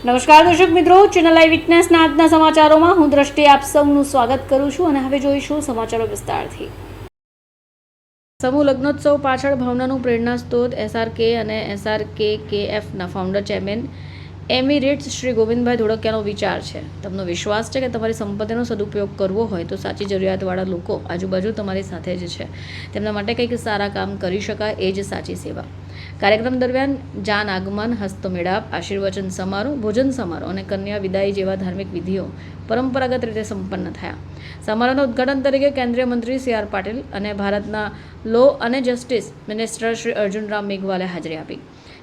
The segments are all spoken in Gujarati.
નમસ્કાર દર્શક મિત્રો, ચેનલ લાઈવ વિટનેસના આજના સમાચારોમાં હું દ્રષ્ટિ આપ સૌનું સ્વાગત કરું છું અને હવે જોઈશું સમાચારો વિસ્તારથી। સમૂહ લગ્નોત્સવ પાછળ ભાવનાનું પ્રેરણા સ્ત્રોત SRK અને SRKKFના founder chairman emeritus Shri Govindbhai ધોળકિયાનો વિચાર છે। તમને વિશ્વાસ છે કે તમારી સંપત્તિનો સદુપયોગ કરવો હોય તો સાચી જરૂરિયાતવાળા લોકો આજુબાજુ તમારી સાથે જ છે। તેમના માટે કંઈક સારા કામ કરી શકાય એ જ સાચી સેવા। કાર્યક્રમ દરમિયાન જાન આગમન, હસ્તમેળાપ, આશીર્વચન સમારોહ, ભોજન સમારોહ અને કન્યા વિદાય જેવા ધાર્મિક વિધિઓ પરંપરાગત રીતે સંપન્ન થયા। સમારોહના ઉદ્ઘાટન તરીકે કેન્દ્રીય મંત્રી CR પાટીલ અને ભારતના લો અને જસ્ટિસ મિનિસ્ટર શ્રી અર્જુન રામ મેઘવાલે હાજરી આપી।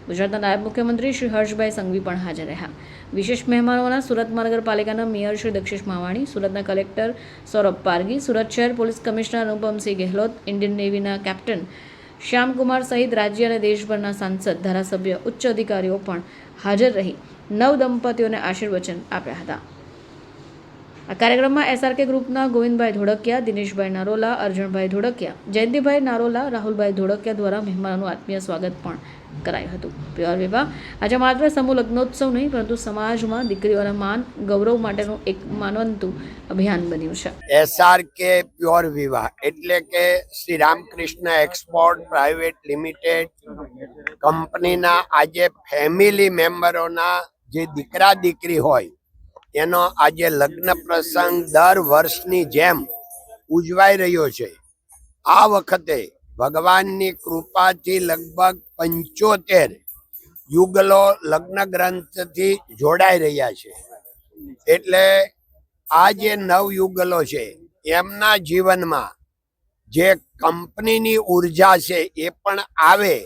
ગુજરાતના નાયબ મુખ્યમંત્રી શ્રી હર્ષભાઈ સંઘવી પણ હાજર રહ્યા। વિશેષ મહેમાનોના સુરત મહાનગરપાલિકાના મેયર શ્રી દક્ષેશ માવાણી, સુરતના કલેક્ટર સૌરભ પારગી, સુરત શહેર police commissioner Anupamsinh Gahlaut, Indian નેવીના કેપ્ટન શ્યામકુમાર સહિત રાજ્ય અને દેશભરના સાંસદ, ધારાસભ્ય, ઉચ્ચ અધિકારીઓ પણ હાજર રહી નવ દંપતીઓને આશીર્વચન આપ્યા હતા। આ કાર્યક્રમમાં SRK ગ્રુપના ગોવિંદભાઈ ધોળકિયા, દિનેશભાઈ નારોલા, અર્જુનભાઈ ધોળકિયા, જયંતિભાઈ નારોલા, રાહુલભાઈ ધોળકિયા દ્વારા મહેમાનોનું આત્મીય સ્વાગત પણ કરાયું હતું। પ્યોર વિવાહ આજે માત્ર સમૂહ લગ્નોત્સવ નહીં પરંતુ સમાજમાં દીકરીઓના માન ગૌરવ માટેનું એક માનવંતું અભિયાન બન્યું છે। SRK પ્યોર વિવાહ એટલે કે Shri Ramakrishna export private limited કંપનીના આજે ફેમિલી મેમ્બરોના જે દીકરા દીકરી હોય એનો આજે લગ્ન પ્રસંગ દર વર્ષની જેમ ઉજવાઈ રહ્યો છે। આ વખતે ભગવાનની કૃપાથી લગભગ 75 યુગલો લગ્ન ગ્રંથથી જોડાઈ રહ્યા છે। એટલે આ જે નવ યુગલો છે એમના જીવનમાં જે કંપનીની ઉર્જા છે એ પણ આવે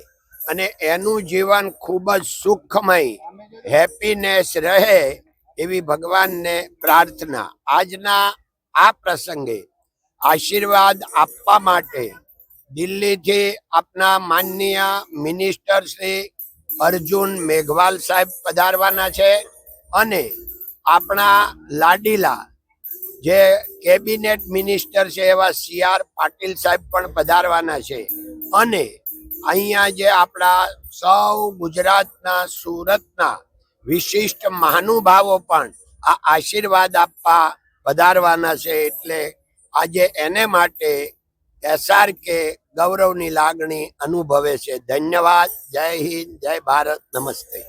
અને એનું જીવન ખૂબ જ સુખમય, હેપીનેસ રહે એવી ભગવાનને પ્રાર્થના। આજના આ પ્રસંગે આશીર્વાદ આપવા માટે દિલ્હીથી આપના માનનીય મિનિસ્ટર શ્રી અર્જુન મેઘવાલ સાહેબ પધારવાના છે અને આપણા લાડીલા જે કેબિનેટ મિનિસ્ટર છે એવા CR પાટીલ સાહેબ પણ પધારવાના છે અને અહીંયા જે આપણા સૌ ગુજરાતના, સુરતના વિશિષ્ટ મહાનુભાવો પણ આ આશીર્વાદ આપવા પધારવાના છે। એટલે આજે એને માટે SRK ગૌરવની લાગણી અનુભવે છે। ધન્યવાદ। જય હિન્દ, જય ભારત, નમસ્તે।